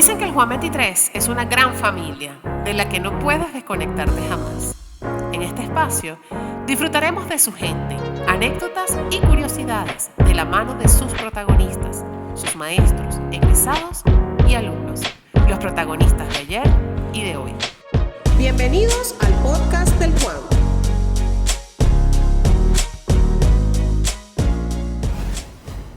Dicen que el Juan 23 es una gran familia de la que no puedes desconectarte jamás. En este espacio disfrutaremos de su gente, anécdotas y curiosidades de la mano de sus protagonistas, sus maestros, egresados y alumnos, los protagonistas de ayer y de hoy. Bienvenidos al podcast del Juan.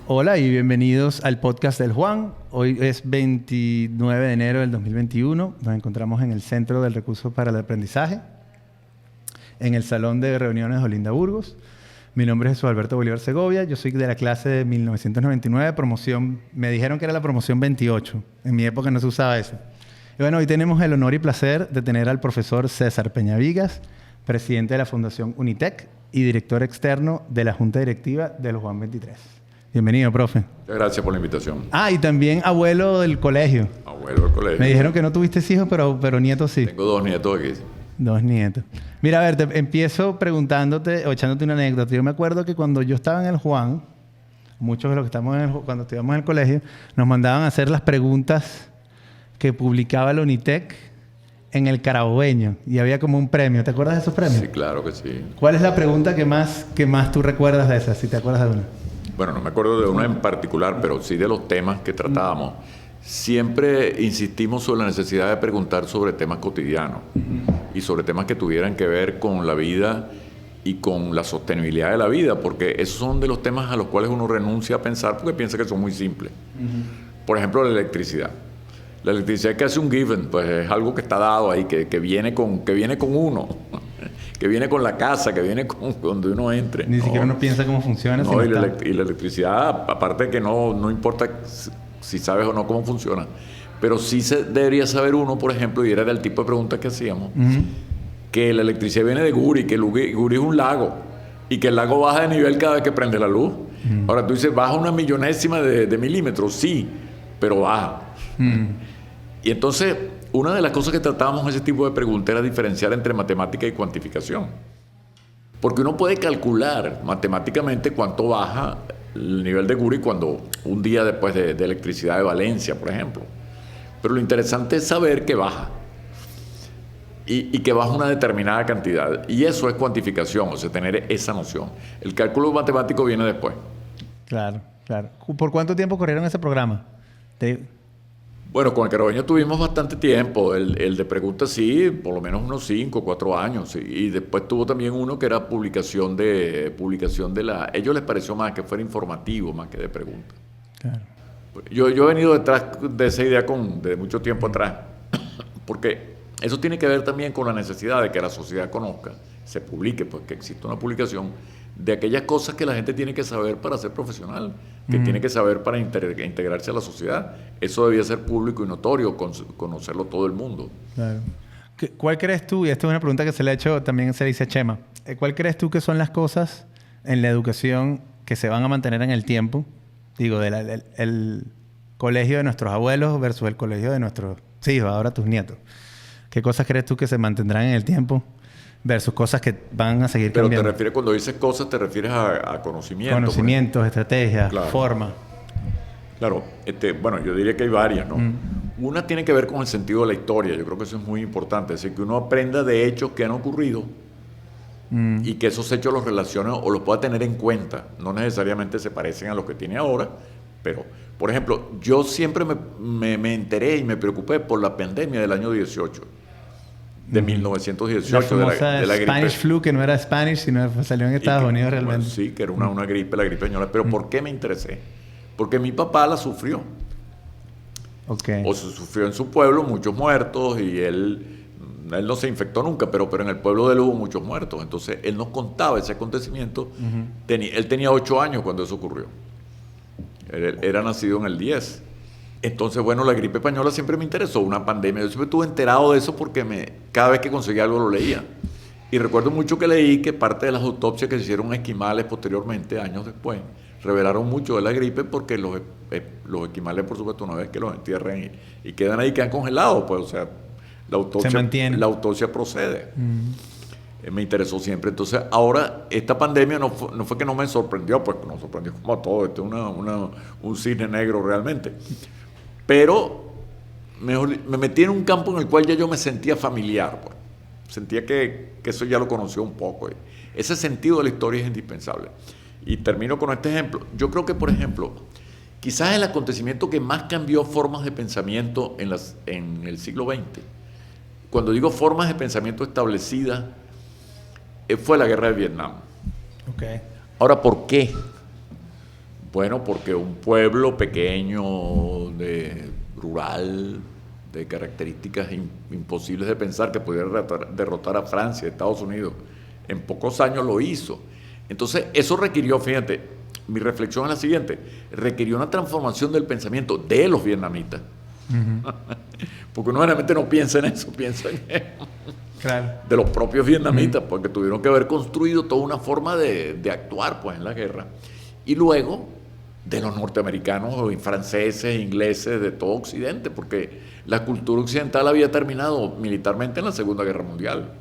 Hola y bienvenidos al podcast del Juan. Hoy es 29 de enero del 2021. Nos encontramos en el Centro del Recurso para el Aprendizaje, en el Salón de Reuniones de Olinda Burgos. Mi nombre es Jesús Alberto Bolívar Segovia. Yo soy de la clase de 1999, promoción. Me dijeron que era la promoción 28. En mi época no se usaba eso. Y bueno, hoy tenemos el honor y placer de tener al profesor César Peñavigas, presidente de la Fundación Unitec y director externo de la Junta Directiva del Juan 23. Bienvenido, profe. Muchas gracias por la invitación. Y también abuelo del colegio. Abuelo del colegio. Me dijeron que no tuviste hijos, pero nietos sí. Tengo 2 nietos aquí. 2 nietos. Mira, a ver, te empiezo preguntándote o echándote una anécdota. Yo me acuerdo que cuando yo estaba en el Juan, muchos de los que estamos cuando estudiamos en el colegio, nos mandaban a hacer las preguntas que publicaba la Unitec en el Carabobeño. Y había como un premio. ¿Te acuerdas de esos premios? Sí, claro que sí. ¿Cuál es la pregunta que más tú recuerdas de esas, si te acuerdas de una? Bueno, no me acuerdo de una en particular, pero sí de los temas que tratábamos. Siempre insistimos sobre la necesidad de preguntar sobre temas cotidianos y sobre temas que tuvieran que ver con la vida y con la sostenibilidad de la vida, porque esos son de los temas a los cuales uno renuncia a pensar porque piensa que son muy simples. Por ejemplo, la electricidad. La electricidad es casi un given, pues es algo que está dado ahí, que viene con uno. Que viene con la casa, que viene con donde uno entre. Ni siquiera uno piensa cómo funciona. No, y la electricidad, aparte de que no importa si sabes o no cómo funciona, pero sí debería saber uno, por ejemplo, y era del tipo de preguntas que hacíamos, que la electricidad viene de Guri, que Guri es un lago, y que el lago baja de nivel cada vez que prende la luz. Ahora tú dices, baja una millonésima de milímetros, sí, pero baja. Y entonces, una de las cosas que tratábamos en ese tipo de preguntas era diferenciar entre matemática y cuantificación. Porque uno puede calcular matemáticamente cuánto baja el nivel de Guri cuando un día después de electricidad de Valencia, por ejemplo. Pero lo interesante es saber que baja. Y que baja una determinada cantidad. Y eso es cuantificación, o sea, tener esa noción. El cálculo matemático viene después. Claro, claro. ¿Por cuánto tiempo corrieron ese programa? Bueno, con el Carabobeño tuvimos bastante tiempo. El de preguntas sí, por lo menos unos 5 o 4 años. Sí. Y después tuvo también uno que era publicación de la... Ellos les pareció más que fuera informativo, más que de preguntas. Claro. Yo he venido detrás de esa idea de mucho tiempo atrás. Porque eso tiene que ver también con la necesidad de que la sociedad conozca, se publique, pues que exista una publicación de aquellas cosas que la gente tiene que saber para ser profesional, que tiene que saber para integrarse a la sociedad. Eso debía ser público y notorio, conocerlo todo el mundo. Claro. ¿Cuál crees tú, y esta es una pregunta que se le ha hecho, también se le dice a Chema, ¿cuál crees tú que son las cosas en la educación que se van a mantener en el tiempo? Digo, el colegio de nuestros abuelos versus el colegio de nuestros hijos, ahora tus nietos. ¿Qué cosas crees tú que se mantendrán en el tiempo versus cosas que van a seguir cambiando? Pero te refieres, cuando dices cosas, te refieres a conocimientos. Conocimientos, estrategias, claro. Forma. Claro, bueno, yo diría que hay varias, ¿no? Una tiene que ver con el sentido de la historia. Yo creo que eso es muy importante. Es decir, que uno aprenda de hechos que han ocurrido y que esos hechos los relacione o los pueda tener en cuenta. No necesariamente se parecen a los que tiene ahora, pero, por ejemplo, yo siempre me enteré y me preocupé por la pandemia del año 18. De 1918, la famosa de la gripe. Spanish flu, que no era Spanish, sino salió en Estados Unidos realmente. Bueno, sí, que era una gripe, la gripe española. Pero ¿por qué me interesé? Porque mi papá la sufrió. Okay. O se sufrió en su pueblo, muchos muertos, y él no se infectó nunca, pero en el pueblo de él hubo muchos muertos. Entonces, él nos contaba ese acontecimiento. Él tenía 8 años cuando eso ocurrió. Él era nacido en el 10. Entonces, bueno, la gripe española siempre me interesó, una pandemia. Yo siempre estuve enterado de eso porque cada vez que conseguía algo lo leía. Y recuerdo mucho que leí que parte de las autopsias que se hicieron a esquimales posteriormente, años después, revelaron mucho de la gripe porque los esquimales, por supuesto, una vez que los entierran y quedan ahí, quedan congelados, pues, o sea, la autopsia procede. Me interesó siempre. Entonces, ahora, esta pandemia no fue que no me sorprendió, pues nos sorprendió como a todos. Esto es un cisne negro realmente. Pero me metí en un campo en el cual ya yo me sentía familiar, pues. Sentía que eso ya lo conocía un poco. Ese sentido de la historia es indispensable. Y termino con este ejemplo. Yo creo que, por ejemplo, quizás el acontecimiento que más cambió formas de pensamiento en el siglo XX, cuando digo formas de pensamiento establecidas, fue la guerra de Vietnam. Okay. Ahora, ¿por qué? Bueno, porque un pueblo pequeño, rural, de características imposibles de pensar, que pudiera derrotar a Francia, Estados Unidos, en pocos años lo hizo. Entonces, eso requirió, fíjate, mi reflexión es la siguiente, requirió una transformación del pensamiento de los vietnamitas. Uh-huh. Porque uno realmente no piensa en eso, piensa en claro. De los propios vietnamitas, uh-huh. Porque tuvieron que haber construido toda una forma de actuar, pues, en la guerra. Y luego de los norteamericanos, franceses, ingleses, de todo Occidente, porque la cultura occidental había terminado militarmente en la Segunda Guerra Mundial.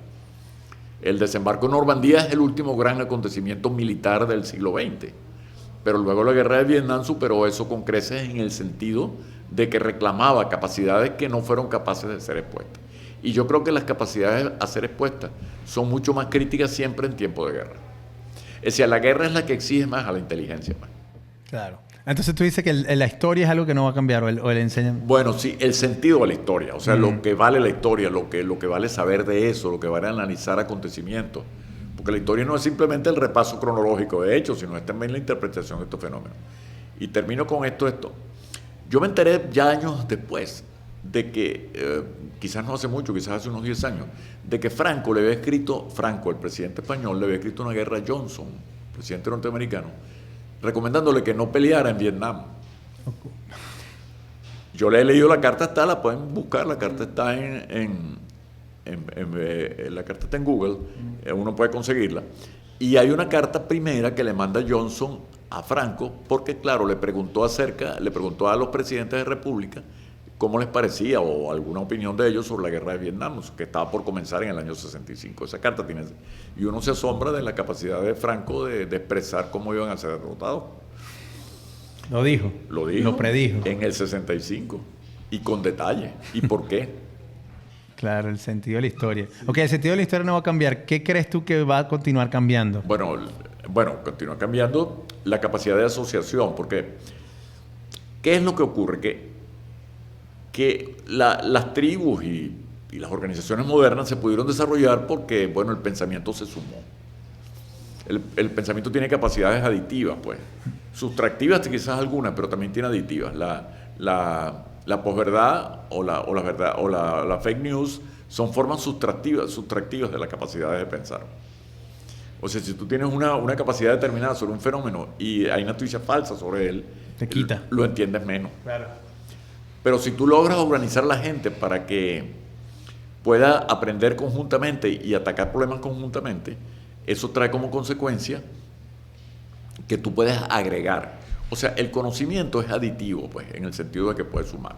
El desembarco en Normandía es el último gran acontecimiento militar del siglo XX, pero luego la guerra de Vietnam superó eso con creces en el sentido de que reclamaba capacidades que no fueron capaces de ser expuestas. Y yo creo que las capacidades a ser expuestas son mucho más críticas siempre en tiempo de guerra. Es decir, la guerra es la que exige más a la inteligencia. Claro. Entonces tú dices que la historia es algo que no va a cambiar o el enseñamiento. Bueno, sí, el sentido de la historia, o sea, lo que vale la historia, lo que vale saber de eso, lo que vale analizar acontecimientos. Porque la historia no es simplemente el repaso cronológico de hechos, sino es también la interpretación de estos fenómenos. Y termino con esto. Yo me enteré ya años después de que, quizás no hace mucho, quizás hace unos 10 años, de que Franco, el presidente español, le había escrito una guerra a Johnson, presidente norteamericano, recomendándole que no peleara en Vietnam. Okay. Yo le he leído la carta, la pueden buscar, la carta está la carta está en Google, uno puede conseguirla. Y hay una carta primera que le manda Johnson a Franco, porque claro, le preguntó a los presidentes de república cómo les parecía o alguna opinión de ellos sobre la guerra de Vietnam, que estaba por comenzar en el año 65. Esa carta tiene... Y uno se asombra de la capacidad de Franco de expresar cómo iban a ser derrotados. Lo dijo. Lo predijo. En el 65. Y con detalle. ¿Y por qué? Claro, el sentido de la historia. Sí. Ok, el sentido de la historia no va a cambiar. ¿Qué crees tú que va a continuar cambiando? Bueno, continúa cambiando la capacidad de asociación, porque ¿qué es lo que ocurre? Que las tribus y las organizaciones modernas se pudieron desarrollar porque, bueno, el pensamiento se sumó. El pensamiento tiene capacidades aditivas, pues. Sustractivas quizás algunas, pero también tiene aditivas. La posverdad o la fake news son formas sustractivas de la capacidad de pensar. O sea, si tú tienes una capacidad determinada sobre un fenómeno y hay noticia falsa sobre él, te quita. Lo entiendes menos. Claro. Pero si tú logras organizar a la gente para que pueda aprender conjuntamente y atacar problemas conjuntamente, eso trae como consecuencia que tú puedes agregar. O sea, el conocimiento es aditivo, pues, en el sentido de que puede sumar.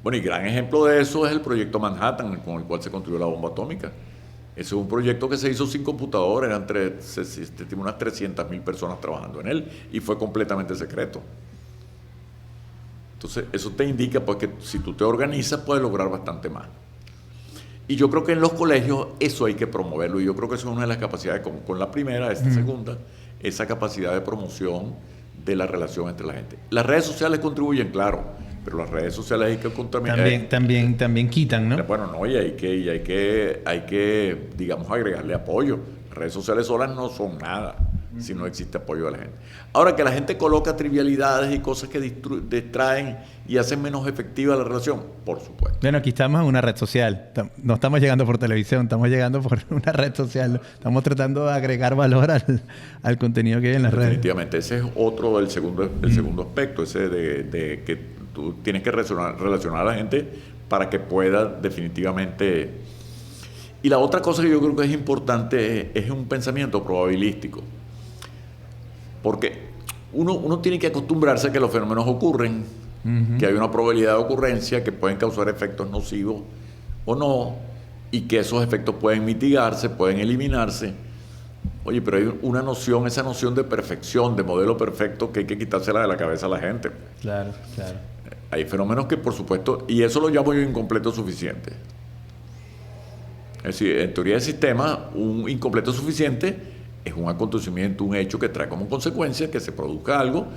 Bueno, y gran ejemplo de eso es el proyecto Manhattan, con el cual se construyó la bomba atómica. Ese es un proyecto que se hizo sin computador, eran se estima unas 300.000 personas trabajando en él y fue completamente secreto. Entonces, eso te indica pues, que si tú te organizas puedes lograr bastante más. Y yo creo que en los colegios eso hay que promoverlo, y yo creo que eso es una de las capacidades, con la primera, esta segunda, esa capacidad de promoción de la relación entre la gente. Las redes sociales contribuyen, claro, pero las redes sociales hay que también quitan, ¿no? Bueno, no, y hay que, digamos, agregarle apoyo. Las redes sociales solas no son nada si no existe apoyo de la gente. Ahora, que la gente coloca trivialidades y cosas que distraen y hacen menos efectiva la relación, por supuesto. Bueno, aquí estamos en una red social. No estamos llegando por televisión, estamos llegando por una red social. Estamos tratando de agregar valor al contenido que hay en las redes. Definitivamente, ese es otro, el segundo aspecto, ese de que tú tienes que relacionar a la gente para que pueda definitivamente... Y la otra cosa que yo creo que es importante es un pensamiento probabilístico. Porque uno tiene que acostumbrarse a que los fenómenos ocurren, que hay una probabilidad de ocurrencia, que pueden causar efectos nocivos o no, y que esos efectos pueden mitigarse, pueden eliminarse, Oye, pero hay una noción, esa noción de perfección, de modelo perfecto, que hay que quitársela de la cabeza a la gente. Claro, claro. Hay fenómenos que, por supuesto, y eso lo llamo yo incompleto suficiente. Es decir, en teoría del sistema, un incompleto suficiente es un acontecimiento, un hecho que trae como consecuencia que se produzca algo,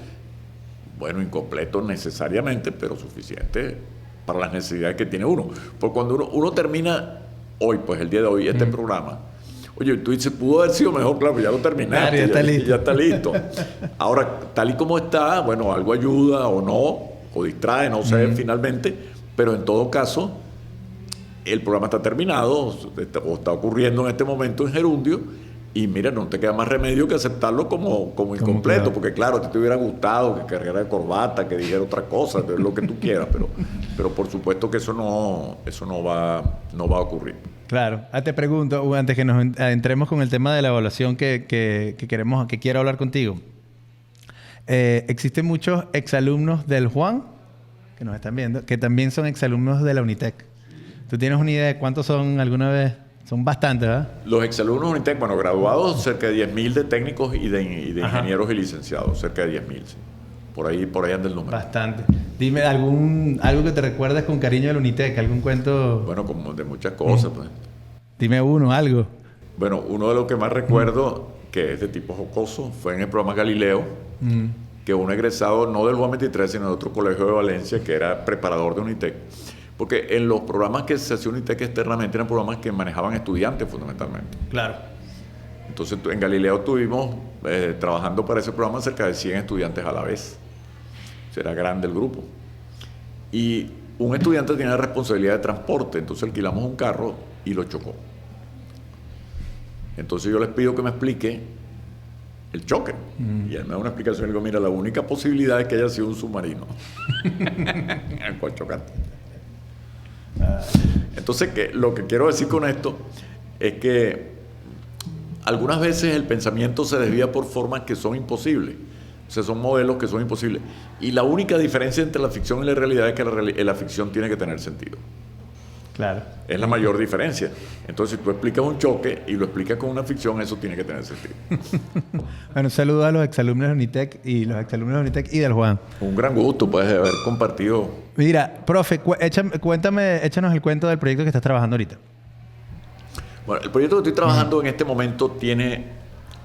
bueno, incompleto necesariamente, pero suficiente para las necesidades que tiene uno. Porque cuando uno termina hoy, pues el día de hoy, este programa, oye, tú dices, pudo haber sido mejor, claro, ya lo terminaste, claro, ya está listo. Ahora, tal y como está, bueno, algo ayuda o no, o distrae, no sé, finalmente, pero en todo caso, el programa está terminado, o está ocurriendo en este momento en gerundio, y mira, no te queda más remedio que aceptarlo como incompleto, claro. porque claro, a ti te hubiera gustado que cargara de corbata, que dijera otra cosa, lo que tú quieras, pero por supuesto que eso no va a ocurrir. Claro. Te pregunto, antes que nos entremos con el tema de la evaluación que quiero hablar contigo. Existen muchos exalumnos del Juan, que nos están viendo, que también son exalumnos de la Unitec. ¿Tú tienes una idea de cuántos son alguna vez? Son bastantes, ¿verdad? Los exalumnos de Unitec, bueno, graduados, cerca de 10.000 de técnicos y de ingenieros y licenciados, cerca de 10.000, sí. Por ahí anda el número. Bastante. Dime algo que te recuerdes con cariño de la Unitec, algún cuento. Bueno, como de muchas cosas, pues. Dime algo. Bueno, uno de los que más recuerdo, que es de tipo jocoso, fue en el programa Galileo, que un egresado, no del Juan 23, sino de otro colegio de Valencia, que era preparador de Unitec. Porque en los programas que se hacía Unitec externamente eran programas que manejaban estudiantes fundamentalmente. Claro. Entonces en Galileo tuvimos, trabajando para ese programa, cerca de 100 estudiantes a la vez. Era grande el grupo. Y un estudiante tenía la responsabilidad de transporte, entonces alquilamos un carro y lo chocó. Entonces yo les pido que me explique el choque. Y él me da una explicación y digo, mira, la única posibilidad es que haya sido un submarino. El cual chocaste. Entonces, lo que quiero decir con esto es que algunas veces el pensamiento se desvía por formas que son imposibles. O sea, son modelos que son imposibles. Y la única diferencia entre la ficción y la realidad es que la ficción tiene que tener sentido. Claro. Es la mayor diferencia. Entonces, si tú explicas un choque y lo explicas con una ficción, eso tiene que tener sentido. Bueno, saludos a los exalumnos de Unitec y los exalumnos de Unitec y del Juan. Un gran gusto, puedes haber compartido. Mira, profe, échanos el cuento del proyecto que estás trabajando ahorita. Bueno, el proyecto que estoy trabajando en este momento tiene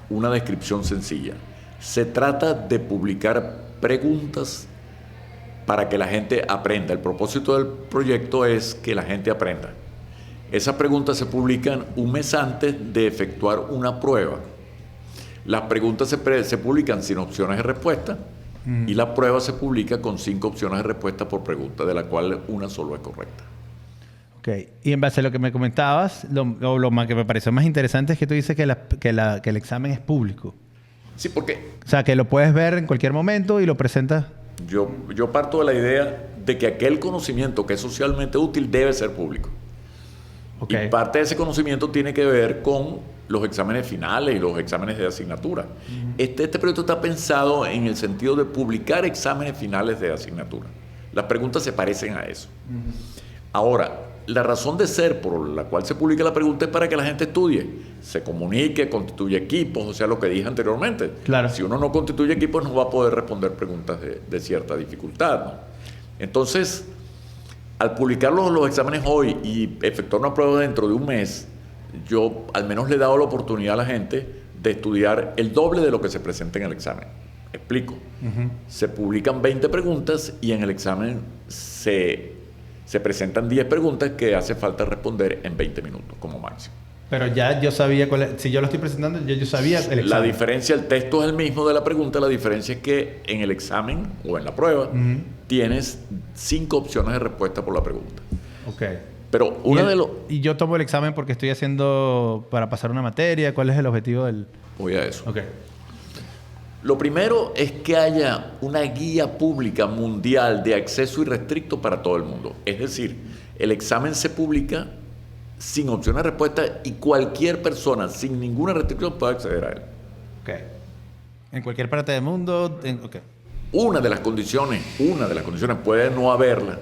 una descripción sencilla. Se trata de publicar preguntas para que la gente aprenda. El propósito del proyecto es que la gente aprenda. Esas preguntas se publican un mes antes de efectuar una prueba. Las preguntas se publican sin opciones de respuesta y la prueba se publica con 5 opciones de respuesta por pregunta, de la cual una solo es correcta. Ok. Y en base a lo que me comentabas, lo más que me pareció más interesante es que tú dices que el examen es público. Sí, porque... O sea, que lo puedes ver en cualquier momento y lo presentas. Yo parto de la idea de que aquel conocimiento que es socialmente útil debe ser público. Okay. Y parte de ese conocimiento tiene que ver con los exámenes finales y los exámenes de asignatura. Este proyecto está pensado en el sentido de publicar exámenes finales de asignatura. Las preguntas se parecen a eso. Ahora, la razón de ser por la cual se publica la pregunta es para que la gente estudie, se comunique, constituya equipos, o sea, lo que dije anteriormente. Claro. Si uno no constituye equipos, no va a poder responder preguntas de cierta dificultad, ¿no? Entonces, al publicar los exámenes hoy y efectuar una prueba dentro de un mes, yo al menos le he dado la oportunidad a la gente de estudiar el doble de lo que se presenta en el examen. Explico. Se publican 20 preguntas y en el examen se presentan 10 preguntas que hace falta responder en 20 minutos como máximo. Pero ya yo sabía si yo lo estoy presentando, yo sabía el examen. La diferencia, el texto es el mismo de la pregunta, la diferencia es que en el examen o en la prueba tienes 5 opciones de respuesta por la pregunta. Ok. Pero y yo tomo el examen porque estoy haciendo para pasar una materia. ¿Cuál es el objetivo del...? Voy a eso. Ok. Lo primero es que haya una guía pública mundial de acceso irrestricto para todo el mundo. Es decir, el examen se publica sin opción de respuesta y cualquier persona sin ninguna restricción puede acceder a él. Ok. En cualquier parte del mundo... Okay. Una de las condiciones, puede no haberla,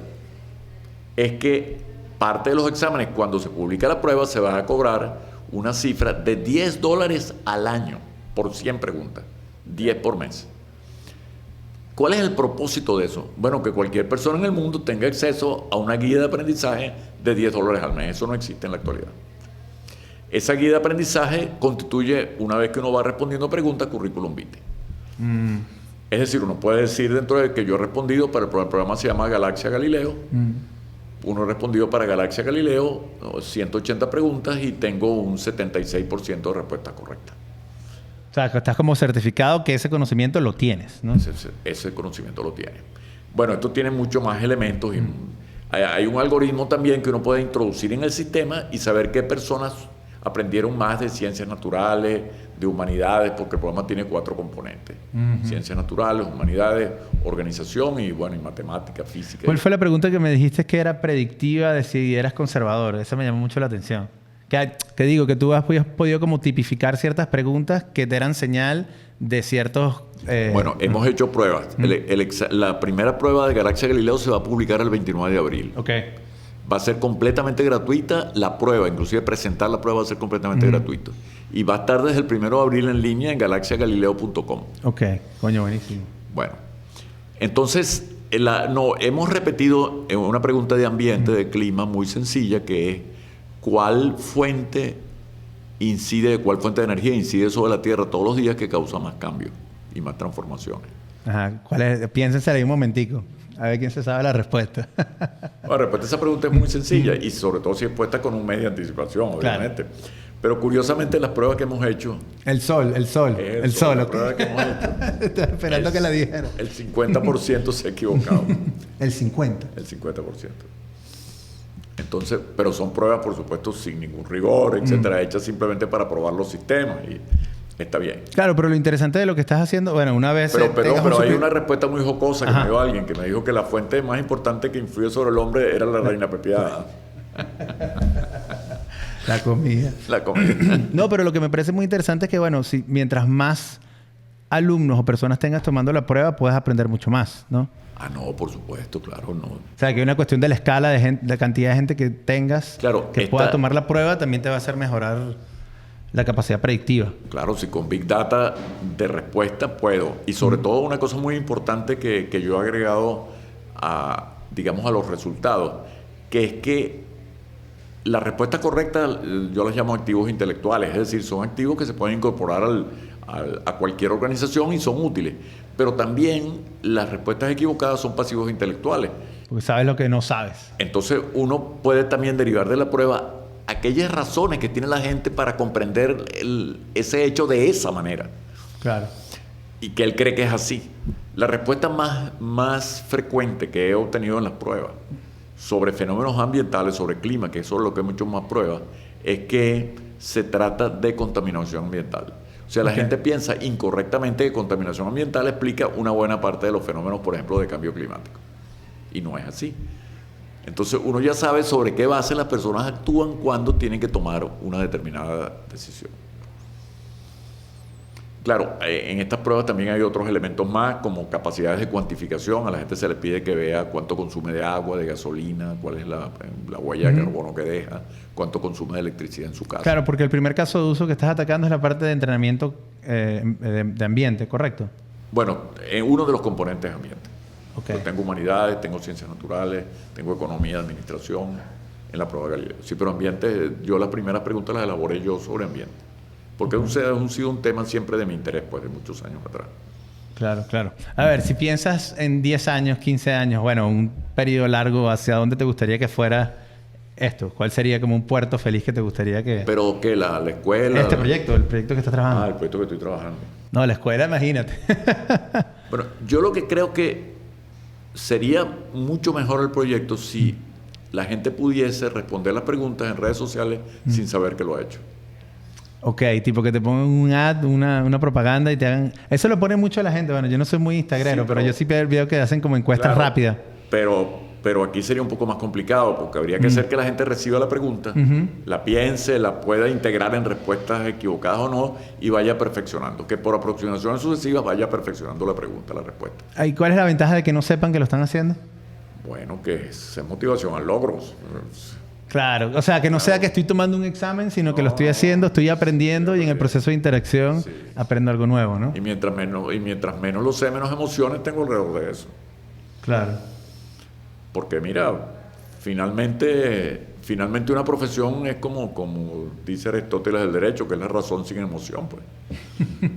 es que parte de los exámenes, cuando se publica la prueba, se va a cobrar una cifra de $10 al año por 100 preguntas, 10 por mes. ¿Cuál es el propósito de eso? Bueno, que cualquier persona en el mundo tenga acceso a una guía de aprendizaje de $10 al mes. Eso no existe en la actualidad. Esa guía de aprendizaje constituye, una vez que uno va respondiendo preguntas, currículum vitae. Es decir, uno puede decir dentro de que yo he respondido para el programa se llama Galaxia Galileo. Uno ha respondido para Galaxia Galileo 180 preguntas y tengo un 76% de respuesta correcta. O sea, que estás como certificado que ese conocimiento lo tienes, ¿no? Ese conocimiento lo tiene. Bueno, esto tiene mucho más elementos. Y hay un algoritmo también que uno puede introducir en el sistema y saber qué personas aprendieron más de ciencias naturales, de humanidades, porque el programa tiene 4 componentes. Ciencias naturales, humanidades, organización y, bueno, y matemática, física. ¿Cuál fue la pregunta que me dijiste que era predictiva de si eras conservador? Esa me llamó mucho la atención. Que digo, que tú has podido como tipificar ciertas preguntas que te eran señal de ciertos... Bueno, hemos hecho pruebas. La primera prueba de Galaxia Galileo se va a publicar el 29 de abril. Ok. Va a ser completamente gratuita la prueba, inclusive presentar la prueba va a ser completamente gratuito. Y va a estar desde el 1 de abril en línea en galaxiagalileo.com. Ok, coño, buenísimo. Bueno, entonces hemos repetido una pregunta de ambiente, de clima, muy sencilla, que es ¿cuál fuente de energía incide sobre la Tierra todos los días que causa más cambios y más transformaciones? Ajá, ¿cuál es? Piénsense ahí un momentico. A ver quién se sabe la respuesta. La respuesta a esa pregunta es muy sencilla y sobre todo si es puesta con un mes de anticipación, obviamente. Claro. Pero curiosamente las pruebas que hemos hecho... El sol. La prueba que hemos hecho. Estaba esperando que la dijera. El 50% se ha equivocado. ¿El 50%? El 50%. Entonces, pero son pruebas, por supuesto, sin ningún rigor, etcétera, hechas simplemente para probar los sistemas y está bien. Claro, pero lo interesante de lo que estás haciendo, bueno, una vez... Pero hay una respuesta muy jocosa que me dio alguien que me dijo que la fuente más importante que influye sobre el hombre era la reina pepiada. La comida. La comida. No, pero lo que me parece muy interesante es que, bueno, mientras más alumnos o personas tengas tomando la prueba, puedes aprender mucho más, ¿no? Ah, no, por supuesto, claro, no. O sea, que hay una cuestión de la escala de la cantidad de gente que tengas que pueda tomar la prueba también te va a hacer mejorar la capacidad predictiva. Claro, si con Big Data de respuesta puedo. Y sobre todo una cosa muy importante que yo he agregado a los resultados, que es que la respuesta correcta yo las llamo activos intelectuales, es decir, son activos que se pueden incorporar a cualquier organización y son útiles. Pero también las respuestas equivocadas son pasivos intelectuales. Porque sabes lo que no sabes. Entonces uno puede también derivar de la prueba aquellas razones que tiene la gente para comprender ese hecho de esa manera. Claro. Y que él cree que es así. La respuesta más frecuente que he obtenido en las pruebas sobre fenómenos ambientales, sobre clima, que eso es lo que he hecho más pruebas, es que se trata de contaminación ambiental. O sea, la gente piensa incorrectamente que contaminación ambiental explica una buena parte de los fenómenos, por ejemplo, de cambio climático. Y no es así. Entonces, uno ya sabe sobre qué base las personas actúan cuando tienen que tomar una determinada decisión. Claro, en estas pruebas también hay otros elementos más, como capacidades de cuantificación. A la gente se le pide que vea cuánto consume de agua, de gasolina, cuál es la huella de carbono que deja, cuánto consume de electricidad en su casa. Claro, porque el primer caso de uso que estás atacando es la parte de entrenamiento de ambiente, ¿correcto? Bueno, en uno de los componentes ambiente. Okay. Yo tengo humanidades, tengo ciencias naturales, tengo economía, administración en la prueba de Galileo. Sí, pero ambiente, yo las primeras preguntas las elaboré yo sobre ambiente. Porque ha sido un tema siempre de mi interés, pues, de muchos años atrás. Claro, claro. A ver, si piensas en 10 años, 15 años, bueno, un periodo largo, ¿hacia dónde te gustaría que fuera esto? ¿Cuál sería como un puerto feliz que te gustaría que...? ¿Pero qué? ¿La escuela? El proyecto que estás trabajando. El proyecto que estoy trabajando. No, la escuela, imagínate. Bueno, yo lo que creo que sería mucho mejor el proyecto si la gente pudiese responder las preguntas en redes sociales sin saber que lo ha hecho. Ok, tipo que te pongan un ad, una propaganda y te hagan... Eso lo pone mucho a la gente. Bueno, yo no soy muy instagrero, pero yo sí veo que hacen como encuestas rápidas. Pero aquí sería un poco más complicado, porque habría que hacer que la gente reciba la pregunta, la piense, la pueda integrar en respuestas equivocadas o no, y vaya perfeccionando. Que por aproximaciones sucesivas vaya perfeccionando la pregunta, la respuesta. ¿Y cuál es la ventaja de que no sepan que lo están haciendo? Bueno, que es motivación al logro. Claro, o sea, que no sea que estoy tomando un examen, sino que lo estoy haciendo, estoy aprendiendo y en el proceso de interacción aprendo algo nuevo, ¿no? Y mientras menos lo sé, menos emociones tengo alrededor de eso. Claro. Porque mira, finalmente una profesión es como dice Aristóteles del derecho, que es la razón sin emoción, pues.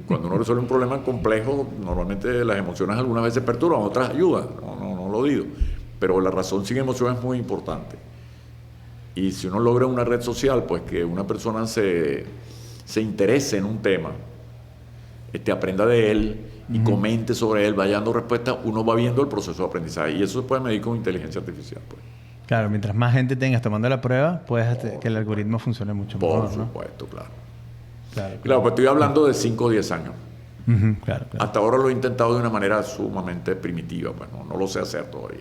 Cuando uno resuelve un problema complejo, normalmente las emociones algunas veces perturban, otras ayudan, no lo digo. Pero la razón sin emoción es muy importante. Y si uno logra una red social, pues que una persona se interese en un tema, aprenda de él y comente sobre él, vaya dando respuesta, uno va viendo el proceso de aprendizaje. Y eso se puede medir con inteligencia artificial, pues. Claro, mientras más gente tengas tomando la prueba, puedes que el algoritmo funcione mucho mejor. Por supuesto, ¿no? Claro. Claro, pues estoy hablando de 5 o 10 años. Claro. Hasta ahora lo he intentado de una manera sumamente primitiva, pues no lo sé hacer todavía.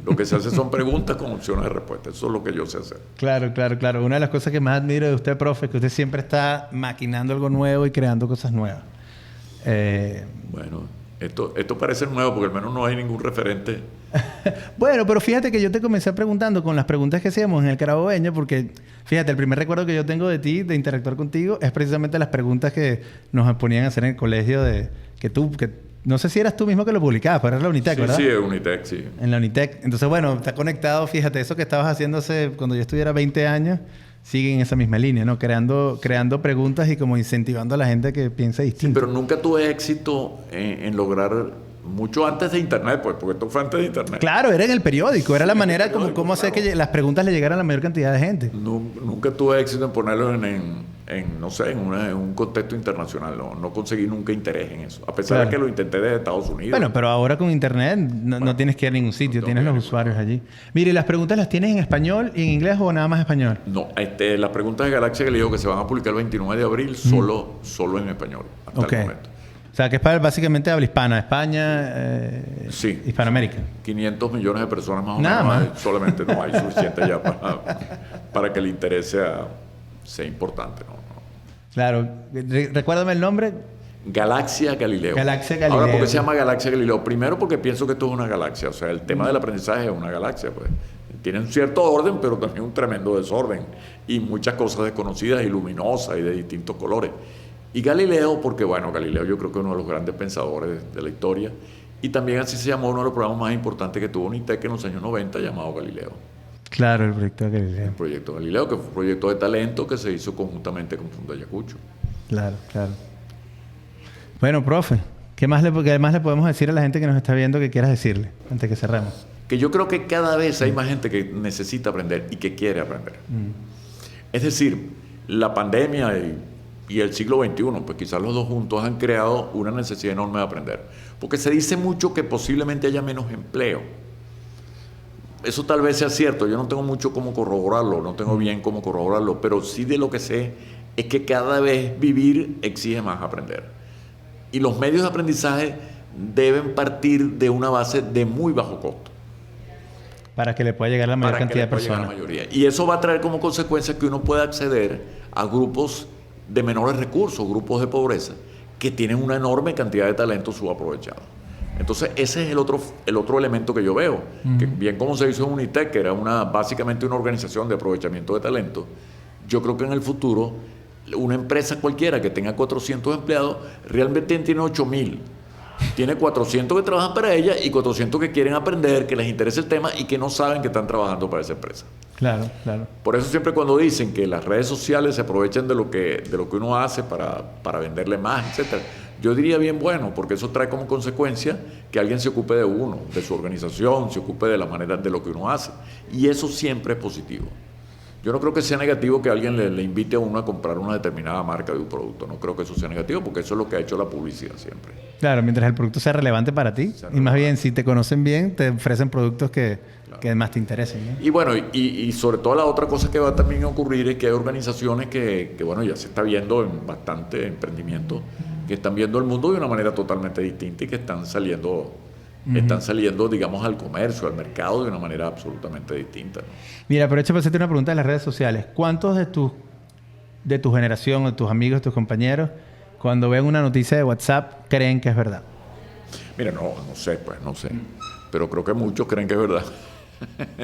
Lo que se hace son preguntas con opciones de respuesta. Eso es lo que yo sé hacer. Claro. Una de las cosas que más admiro de usted, profe, es que usted siempre está maquinando algo nuevo y creando cosas nuevas. Bueno, esto parece nuevo porque al menos no hay ningún referente. Bueno, pero fíjate que yo te comencé preguntando con las preguntas que hacíamos en el Carabobeño, porque fíjate, el primer recuerdo que yo tengo de ti, de interactuar contigo, es precisamente las preguntas que nos ponían a hacer en el colegio que no sé si eras tú mismo que lo publicabas, pero era la Unitec, ¿verdad? Sí, es Unitec, sí. En la Unitec. Entonces, bueno, está conectado, fíjate, eso que estabas haciendo cuando yo estuviera 20 años, sigue en esa misma línea, ¿no? Creando preguntas y como incentivando a la gente que piense distinto. Sí, pero nunca tuve éxito en lograr mucho antes de Internet, pues, porque esto fue antes de Internet. Claro, era en el periódico, era la manera cómo hacer que las preguntas le llegaran a la mayor cantidad de gente. Nunca tuve éxito en ponerlo en un contexto internacional. No conseguí nunca interés en eso, a pesar de que lo intenté desde Estados Unidos. Bueno, pero ahora con Internet no tienes que ir a ningún sitio, tienes los usuarios allí. Mire, ¿las preguntas las tienes en español y en inglés o nada más español? No, las preguntas de Galaxia Galileo que se van a publicar el 29 de abril solo en español, hasta el momento. O sea, que es para básicamente habla hispana, España, sí, Hispanoamérica. 500 millones de personas más o menos. Nada más. Solamente no hay suficiente ya para que el interés sea importante, ¿no? Claro. Recuérdame el nombre. Galaxia Galileo. Galaxia Galileo. Ahora, ¿por qué se llama Galaxia Galileo? Primero porque pienso que esto es una galaxia. O sea, el tema del aprendizaje es una galaxia, pues. Tiene un cierto orden, pero también un tremendo desorden. Y muchas cosas desconocidas y luminosas y de distintos colores. Y Galileo, porque bueno, Galileo yo creo que es uno de los grandes pensadores de la historia, y también así se llamó uno de los programas más importantes que tuvo Unitec en los años 90, llamado Galileo. Claro, el proyecto de Galileo. El proyecto Galileo, que fue un proyecto de talento que se hizo conjuntamente con Fundo Ayacucho. Claro. Bueno, profe, ¿qué más le podemos decir a la gente que nos está viendo que quieras decirle antes que cerremos? Que yo creo que cada vez hay más gente que necesita aprender y que quiere aprender. Es decir, la pandemia y el siglo XXI, pues quizás los dos juntos han creado una necesidad enorme de aprender. Porque se dice mucho que posiblemente haya menos empleo. Eso tal vez sea cierto, yo no tengo mucho cómo corroborarlo, no tengo bien cómo corroborarlo, pero sí de lo que sé es que cada vez vivir exige más aprender. Y los medios de aprendizaje deben partir de una base de muy bajo costo. Para que le pueda llegar a la mayor cantidad de personas. Y eso va a traer como consecuencia que uno pueda acceder a grupos de menores recursos, grupos de pobreza, que tienen una enorme cantidad de talento subaprovechado. Entonces, ese es el otro elemento que yo veo. Que bien como se hizo en Unitec, que era básicamente una organización de aprovechamiento de talento, yo creo que en el futuro, una empresa cualquiera que tenga 400 empleados, realmente tiene 8,000. Tiene 400 que trabajan para ella y 400 que quieren aprender, que les interesa el tema y que no saben que están trabajando para esa empresa. Claro. Por eso siempre cuando dicen que las redes sociales se aprovechan de lo que uno hace para venderle más, etcétera, yo diría bien bueno, porque eso trae como consecuencia que alguien se ocupe de uno, de su organización, se ocupe de la manera de lo que uno hace. Y eso siempre es positivo. Yo no creo que sea negativo que alguien le invite a uno a comprar una determinada marca de un producto. No creo que eso sea negativo, porque eso es lo que ha hecho la publicidad siempre. Claro, mientras el producto sea relevante para ti. Y más bien, si te conocen bien, te ofrecen productos que más te interesen, ¿no? Y bueno, y sobre todo la otra cosa que va también a ocurrir es que hay organizaciones que bueno, ya se está viendo en bastante emprendimiento, que están viendo el mundo de una manera totalmente distinta y que están saliendo, digamos, al comercio, al mercado de una manera absolutamente distinta, ¿no? Mira, aprovecho para hacerte una pregunta de las redes sociales. ¿Cuántos de tu generación, de tus amigos, de tus compañeros, cuando ven una noticia de WhatsApp, creen que es verdad? Mira, no sé. Pero creo que muchos creen que es verdad.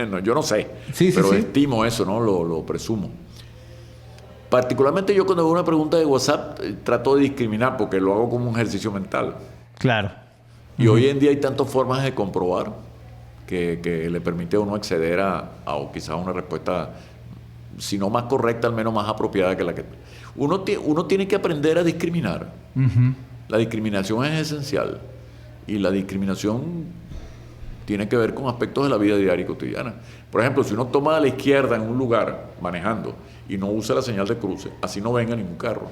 No, yo no sé, Sí, pero sí. estimo eso, ¿no? Lo presumo. Particularmente yo cuando veo una pregunta de WhatsApp trato de discriminar porque lo hago como un ejercicio mental. Claro. Y hoy en día hay tantas formas de comprobar que le permite a uno acceder a quizás una respuesta, si no más correcta, al menos más apropiada que la que... Uno tiene que aprender a discriminar. La discriminación es esencial. Y la discriminación tiene que ver con aspectos de la vida diaria y cotidiana. Por ejemplo, si uno toma a la izquierda en un lugar manejando y no usa la señal de cruce, así no venga ningún carro.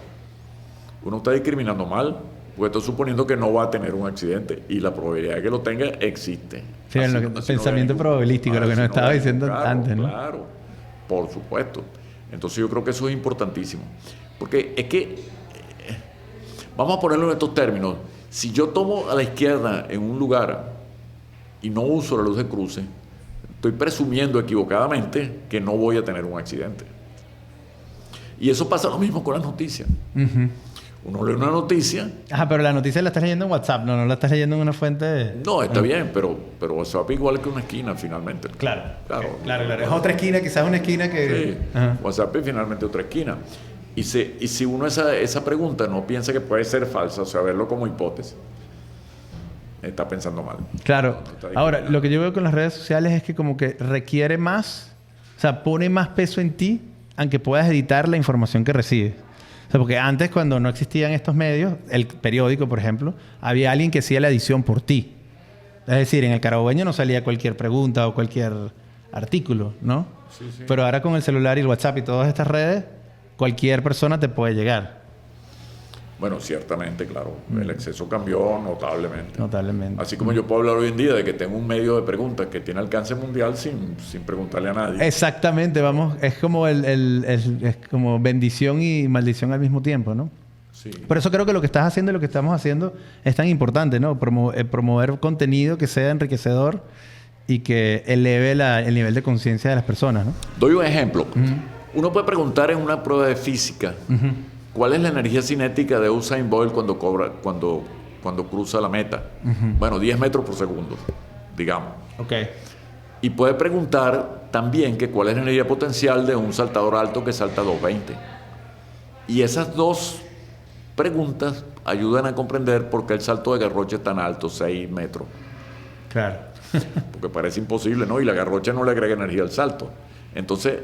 Uno está discriminando mal, porque está suponiendo que no va a tener un accidente y la probabilidad de que lo tenga existe. Sí, pensamiento probabilístico, lo que nos estaba diciendo antes, ¿no? Claro, por supuesto. Entonces yo creo que eso es importantísimo. Porque es que, vamos a ponerlo en estos términos, si yo tomo a la izquierda en un lugar y no uso la luz de cruce, estoy presumiendo equivocadamente que no voy a tener un accidente. Y eso pasa lo mismo con las noticias. Uno lee una noticia... Ajá, pero la noticia la estás leyendo en WhatsApp, no la estás leyendo en una fuente... No, está bien, pero WhatsApp es igual que una esquina finalmente. Claro. Claro. Es otra esquina, quizás una esquina que... Sí, WhatsApp es finalmente otra esquina. Y si uno esa pregunta no piensa que puede ser falsa, o sea, verlo como hipótesis, está pensando mal. Claro. Está Ahora, lo que yo veo con las redes sociales es que como que requiere más, o sea, pone más peso en ti, aunque puedas editar la información que recibes. O sea, porque antes, cuando no existían estos medios, el periódico, por ejemplo, había alguien que hacía la edición por ti. Es decir, en el Carabobeño no salía cualquier pregunta o cualquier artículo, ¿no? Sí. Pero ahora con el celular y el WhatsApp y todas estas redes, cualquier persona te puede llegar. Bueno, ciertamente, claro. El acceso cambió notablemente. Notablemente. Así como yo puedo hablar hoy en día de que tengo un medio de preguntas que tiene alcance mundial sin preguntarle a nadie. Exactamente, vamos. Es como es como bendición y maldición al mismo tiempo, ¿no? Sí. Por eso creo que lo que estás haciendo y lo que estamos haciendo es tan importante, ¿no? Promover contenido que sea enriquecedor y que eleve el nivel de conciencia de las personas, ¿no? Doy un ejemplo. Uno puede preguntar en una prueba de física cuál es la energía cinética de Usain Bolt cuando cruza la meta. Bueno, 10 metros por segundo, digamos. Ok. Y puede preguntar también que cuál es la energía potencial de un saltador alto que salta 220. Y esas dos preguntas ayudan a comprender por qué el salto de Garrocha es tan alto, 6 metros. Claro. Porque parece imposible, ¿no? Y la Garrocha no le agrega energía al salto. Entonces,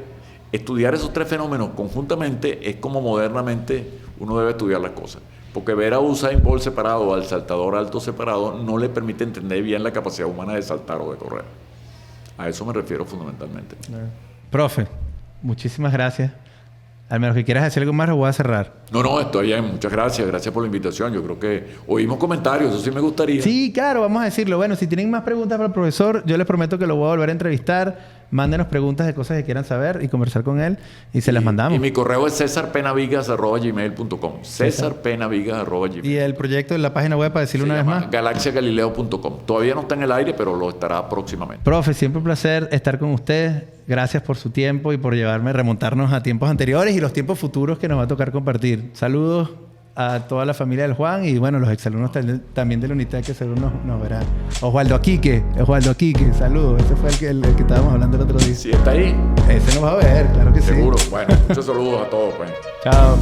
estudiar esos tres fenómenos conjuntamente es como modernamente uno debe estudiar las cosas. Porque ver a Usain Bolt separado o al saltador alto separado no le permite entender bien la capacidad humana de saltar o de correr. A eso me refiero fundamentalmente. Profe, muchísimas gracias. Al menos que quieras decir algo más, lo voy a cerrar. No, estoy bien. Muchas gracias. Gracias por la invitación. Yo creo que oímos comentarios. Eso sí me gustaría. Sí, claro, vamos a decirlo. Bueno, si tienen más preguntas para el profesor, yo les prometo que lo voy a volver a entrevistar. Mándenos preguntas de cosas que quieran saber y conversar con él y se las mandamos. Y mi correo es cesarpenavigas@gmail.com. cesarpenavigas@gmail.com. Y el proyecto de la página web, para decirlo una vez más. galaxiagalileo.com. Todavía no está en el aire, pero lo estará próximamente. Profe, siempre un placer estar con usted. Gracias por su tiempo y por remontarnos a tiempos anteriores y los tiempos futuros que nos va a tocar compartir. Saludos a toda la familia del Juan y bueno, los exalumnos también de la unidad que seguro nos verán. Osvaldo Aquique, saludos. Ese fue el que estábamos hablando el otro día. Si está ahí. Ese nos va a ver, claro que Seguro. sí. Bueno, muchos saludos a todos, pues. Chao.